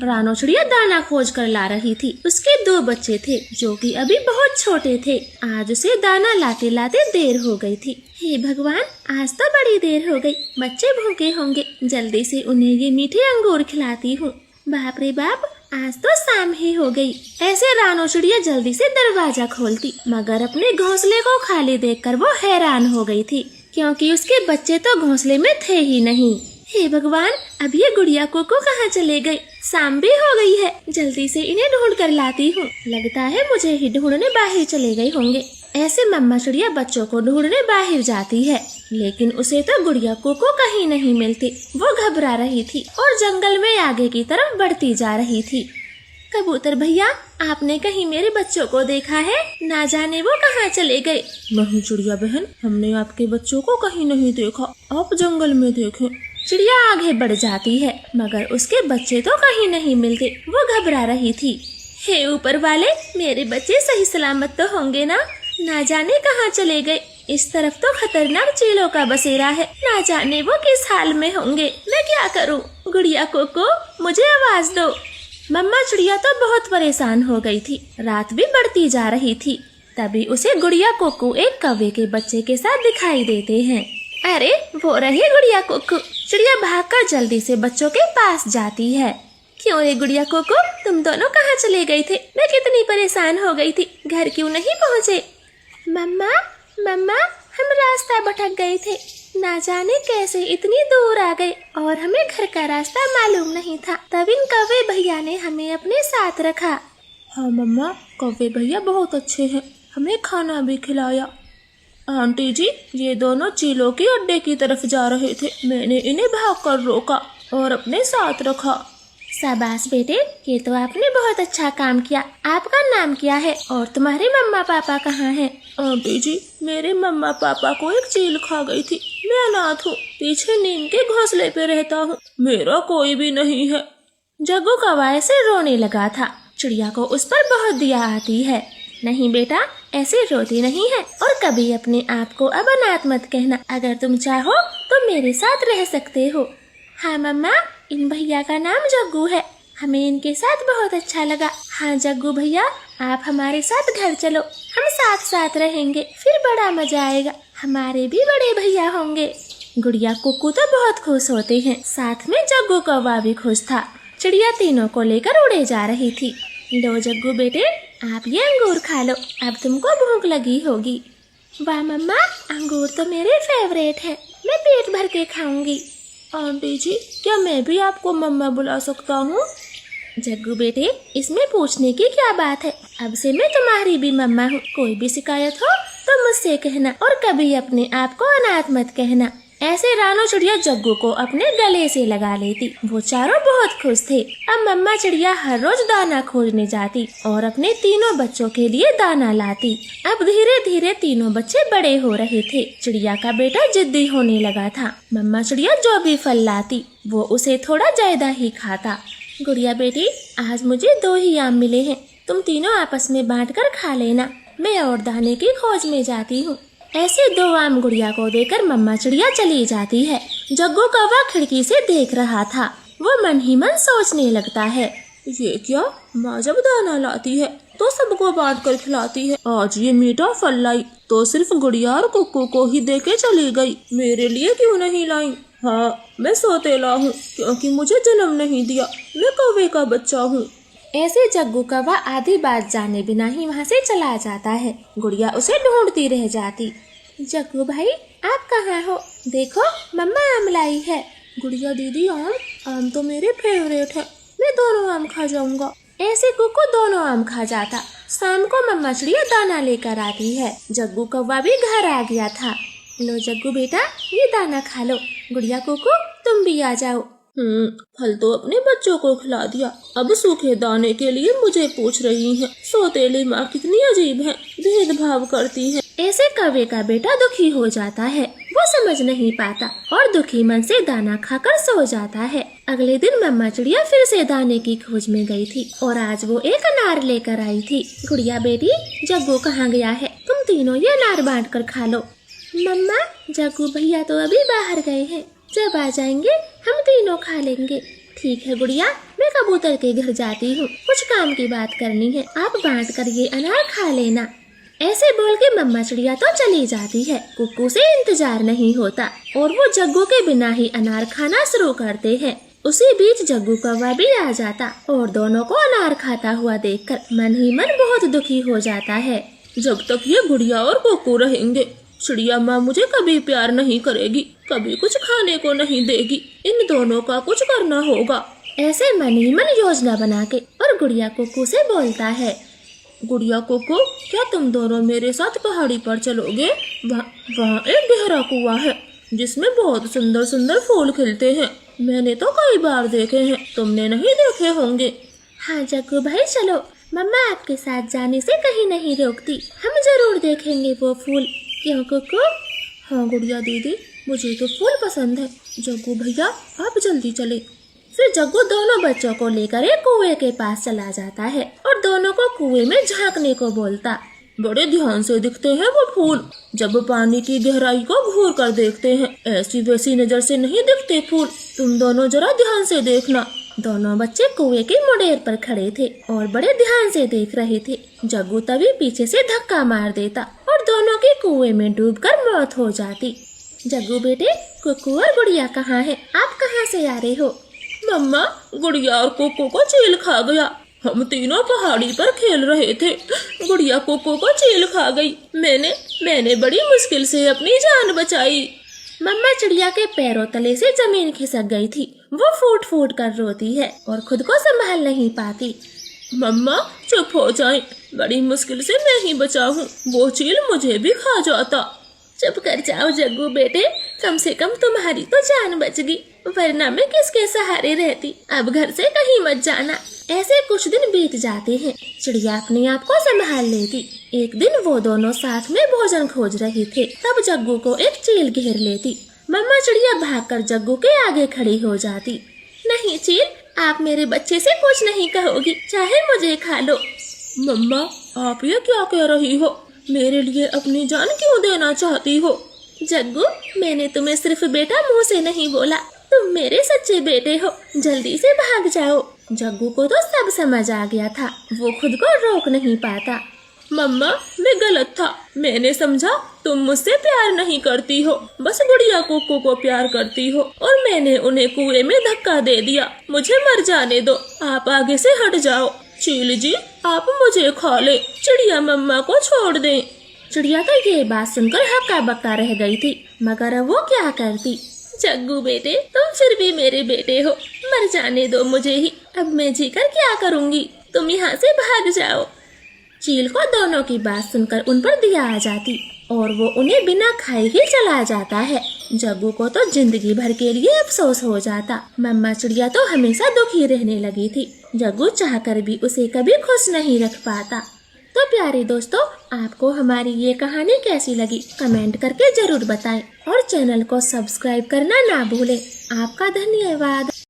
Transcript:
रानो चिड़िया दाना खोज कर ला रही थी। उसके 2 बच्चे थे जो कि अभी बहुत छोटे थे। आज उसे दाना लाते लाते देर हो गई थी। हे भगवान, आज तो बड़ी देर हो गई। बच्चे भूखे होंगे, जल्दी से उन्हें ये मीठे अंगूर खिलाती हूँ। बाप रे बाप, आज तो शाम ही हो गई। ऐसे रानो चिड़िया जल्दी से दरवाजा खोलती, मगर अपने घोंसले को खाली देखकर वो हैरान हो गई थी, क्योंकि उसके बच्चे तो घोंसले में थे ही नहीं। हे भगवान, अब ये गुड़िया कोको कहाँ चले गई? शाम भी हो गई है, जल्दी से इन्हें ढूंढ कर लाती हूँ। लगता है मुझे ही ढूंढने बाहर चले गए होंगे। ऐसे मम्मा चिड़िया बच्चों को ढूंढने बाहर जाती है, लेकिन उसे तो गुड़िया कोको कहीं नहीं मिलती। वो घबरा रही थी और जंगल में आगे की तरफ बढ़ती जा रही थी। कबूतर भैया, आपने कहीं मेरे बच्चों को देखा है? ना जाने वो कहाँ चले गए। नहीं चिड़िया बहन, हमने आपके बच्चों को कहीं नहीं देखा, आप जंगल में देखें। चिड़िया आगे बढ़ जाती है, मगर उसके बच्चे तो कहीं नहीं मिलते। वो घबरा रही थी। हे ऊपर वाले, मेरे बच्चे सही सलामत तो होंगे ना जाने कहाँ चले गए। इस तरफ तो खतरनाक चीलों का बसेरा है, ना जाने वो किस हाल में होंगे। मैं क्या करूँ? गुड़िया कोको, मुझे आवाज दो। मम्मा चिड़िया तो बहुत परेशान हो गई थी। रात भी बढ़ती जा रही थी। तभी उसे गुड़िया कोको एक कौवे के बच्चे के साथ दिखाई देते हैं। अरे वो रही गुड़िया कोको। चिड़िया भागकर जल्दी से बच्चों के पास जाती है। क्यों रे गुड़िया कोको, तुम दोनों कहाँ चले गए थे? मैं कितनी परेशान हो गई थी, घर क्यों नहीं पहुँचे? मम्मा, हम रास्ता भटक गए थे। ना जाने कैसे इतनी दूर आ गए और हमें घर का रास्ता मालूम नहीं था। तब इन कौवे भैया ने हमें अपने साथ रखा। हाँ मम्मा, कौवे भैया बहुत अच्छे हैं, हमें खाना भी खिलाया। आंटी जी, ये दोनों चीलों के अड्डे की तरफ जा रहे थे, मैंने इन्हें भागकर रोका और अपने साथ रखा। शाबाश बेटे, ये तो आपने बहुत अच्छा काम किया। आपका नाम क्या है और तुम्हारे मम्मा पापा कहाँ हैं? आंटी जी, मेरे मम्मा पापा को एक चील खा गई थी। मैं अनाथ हूँ, पीछे नीम के घोंसले पे रहता हूँ, मेरा कोई भी नहीं है। जग्गू कौवा से रोने लगा था। चिड़िया को उस पर बहुत दया आती है। नहीं बेटा, ऐसे रोती नहीं है और कभी अपने आप को अब अनाथ मत कहना। अगर तुम चाहो तो मेरे साथ रह सकते हो। हाँ मम्मा, इन भैया का नाम जग्गू है, हमें इनके साथ बहुत अच्छा लगा। हाँ जग्गू भैया, आप हमारे साथ घर चलो, हम साथ साथ रहेंगे, फिर बड़ा मजा आएगा। हमारे भी बड़े भैया होंगे। गुड़िया कुक्कू तो बहुत खुश होते हैं, साथ में जग्गू कौवा भी खुश था। चिड़िया तीनों को लेकर उड़े जा रही थी। लो जग्गू बेटे, आप ये अंगूर खा लो, अब तुमको भूख लगी होगी। वाह मम्मा, अंगूर तो मेरे फेवरेट है, मैं पेट भर के खाऊंगी। आंटी जी, क्या मैं भी आपको मम्मा बुला सकता हूँ? जग्गू बेटे, इसमें पूछने की क्या बात है? अब से मैं तुम्हारी भी मम्मा हूँ। कोई भी शिकायत हो तो मुझसे कहना और कभी अपने आप को अनाथ मत कहना। ऐसे रानो चिड़िया जग्गू को अपने गले से लगा लेती। वो चारों बहुत खुश थे। अब मम्मा चिड़िया हर रोज दाना खोजने जाती और अपने तीनों बच्चों के लिए दाना लाती। अब धीरे धीरे तीनों बच्चे बड़े हो रहे थे। चिड़िया का बेटा जिद्दी होने लगा था। मम्मा चिड़िया जो भी फल लाती वो उसे थोड़ा ज्यादा ही खाता। गुड़िया बेटी, आज मुझे 2 ही आम मिले हैं, तुम तीनों आपस में बांट कर खा लेना, मैं और दाने की खोज में जाती हूँ। ऐसे 2 आम गुड़िया को देकर मम्मा चिड़िया चली जाती है। जग्गू कौवा खिड़की से देख रहा था। वो मन ही मन सोचने लगता है, ये क्या, माँ जब दाना लाती है तो सबको बांट कर खिलाती है, आज ये मीठा फल लाई तो सिर्फ गुड़िया और कुक्कू को ही देके चली गई, मेरे लिए क्यों नहीं लाई? हाँ, मैं सौतेला हूँ क्योंकि मुझे जन्म नहीं दिया, मैं कौवे का बच्चा हूँ। ऐसे जग्गू कौवा आधी बात जाने बिना ही वहाँ से चला जाता है। गुड़िया उसे ढूंढती रह जाती। जग्गू भाई, आप कहाँ हो? देखो मम्मा आम लाई है। गुड़िया दीदी, आम तो मेरे फेवरेट है, मैं दोनों आम खा जाऊंगा। ऐसे कुक्कू दोनों आम खा जाता। शाम को मम्मा चिड़िया दाना लेकर आती है। जग्गू कौवा भी घर आ गया था। लो जग्गू बेटा, ये दाना खा लो। गुड़िया कुक्कू, तुम भी आ जाओ। फल तो अपने बच्चों को खिला दिया, अब सूखे दाने के लिए मुझे पूछ रही हैं। सौतेली माँ कितनी अजीब है, भेदभाव करती है। ऐसे कौवे का बेटा दुखी हो जाता है। वो समझ नहीं पाता और दुखी मन से दाना खाकर सो जाता है। अगले दिन मम्मा चिड़िया फिर से दाने की खोज में गई थी और आज वो एक अनार लेकर आई थी। गुड़िया बेटी, जग्गू कहाँ गया है? तुम तीनों ये अनार बांट कर खा लो। मम्मा, जग्गू भैया तो अभी बाहर गए हैं, जब आ जाएंगे हम तीनों खा लेंगे। ठीक है गुड़िया, मैं कबूतर के घर जाती हूँ, कुछ काम की बात करनी है, आप बांट कर ये अनार खा लेना। ऐसे बोल के मम्मा चिड़िया तो चली जाती है। कुक्कू से इंतजार नहीं होता और वो जग्गू के बिना ही अनार खाना शुरू करते हैं। उसी बीच जग्गू कौवा भी आ जाता और दोनों को अनार खाता हुआ देखकर मन ही मन बहुत दुखी हो जाता है। जब तक ये गुड़िया और कुक्कू रहेंगे, चिड़िया माँ मुझे कभी प्यार नहीं करेगी, कभी कुछ खाने को नहीं देगी। इन दोनों का कुछ करना होगा। ऐसे मन ही मन योजना बना के और गुड़िया कुक्कू से बोलता है। गुड़िया कुक्कू, क्या तुम दोनों मेरे साथ पहाड़ी पर चलोगे? वहाँ एक गहरा कुआं है जिसमें बहुत सुंदर सुंदर फूल खिलते हैं। मैंने तो कई बार देखे हैं, तुमने नहीं देखे होंगे। हाँ जग्गू भाई चलो, मम्मा आपके साथ जाने से कहीं नहीं रोकती, हम जरूर देखेंगे वो फूल। क्यों कुक्कू? हाँ गुड़िया दीदी, मुझे तो फूल पसंद है। जग्गू भैया आप जल्दी चले। फिर जग्गू दोनों बच्चों को लेकर एक कुएं के पास चला जाता है और दोनों को कुएं में झांकने को बोलता। बड़े ध्यान से दिखते हैं वो फूल। जब पानी की गहराई को घूर कर देखते हैं, ऐसी वैसी नजर से नहीं दिखते फूल। तुम दोनों जरा ध्यान से देखना। दोनों बच्चे कुएं के मुंडेर पर खड़े थे और बड़े ध्यान से देख रहे थे। जग्गू तभी पीछे से धक्का मार देता और दोनों की कुएं में डूबकर मौत हो जाती। जग्गू बेटे, कुक्कू और गुड़िया कहाँ है? आप कहाँ से आ रहे हो? मम्मा, गुड़िया और कुक्कू को चील खा गया। हम तीनों पहाड़ी पर खेल रहे थे, गुड़िया कुक्कू को चील खा गई। मैंने बड़ी मुश्किल से अपनी जान बचाई। मम्मा चिड़िया के पैरों तले से जमीन खिसक गई थी। वो फूट फूट कर रोती है और खुद को संभाल नहीं पाती। मम्मा चुप हो जाएं, बड़ी मुश्किल से मैं ही बचा हूँ, वो चील मुझे भी खा जाता। चुप कर जाओ जग्गू बेटे, कम से कम तुम्हारी तो जान बच गई, वरना मैं किसके सहारे रहती। अब घर से कहीं मत जाना। ऐसे कुछ दिन बीत जाते हैं। चिड़िया अपने आप को संभाल लेती। एक दिन वो दोनों साथ में भोजन खोज रहे थे, तब जग्गू को एक चील घेर लेती। मम्मा चिड़िया भागकर जग्गू के आगे खड़ी हो जाती। नहीं चील, आप मेरे बच्चे से कुछ नहीं कहोगी, चाहे मुझे खा लो। मम्मा आप ये क्या कह रही हो? मेरे लिए अपनी जान क्यों देना चाहती हो? जग्गू, मैंने तुम्हें सिर्फ बेटा मुंह से नहीं बोला, तुम मेरे सच्चे बेटे हो, जल्दी से भाग जाओ। जग्गू को तो सब समझ आ गया था, वो खुद को रोक नहीं पाता। मम्मा मैं गलत था, मैंने समझा तुम मुझसे प्यार नहीं करती हो, बस गुड़िया कुक्कू को प्यार करती हो और मैंने उन्हें कुएं में धक्का दे दिया। मुझे मर जाने दो, आप आगे से हट जाओ। चील जी आप मुझे खा ले, चिड़िया मम्मा को छोड़ दें। चिड़िया तो ये बात सुनकर हक्का बक्का रह गई थी, मगर वो क्या करती। जग्गू बेटे, तुम फिर भी मेरे बेटे हो, मर जाने दो मुझे ही, अब मैं जीकर क्या करूँगी, तुम यहाँ से भाग जाओ। चील को दोनों की बात सुनकर उन पर दया आ जाती और वो उन्हें बिना खाए ही चला जाता है। जग्गू को तो जिंदगी भर के लिए अफसोस हो जाता। मम्मा चिड़िया तो हमेशा दुखी रहने लगी थी। जग्गू चाहकर भी उसे कभी खुश नहीं रख पाता। तो प्यारे दोस्तों, आपको हमारी ये कहानी कैसी लगी कमेंट करके जरूर बताएं और चैनल को सब्सक्राइब करना ना भूलें। आपका धन्यवाद।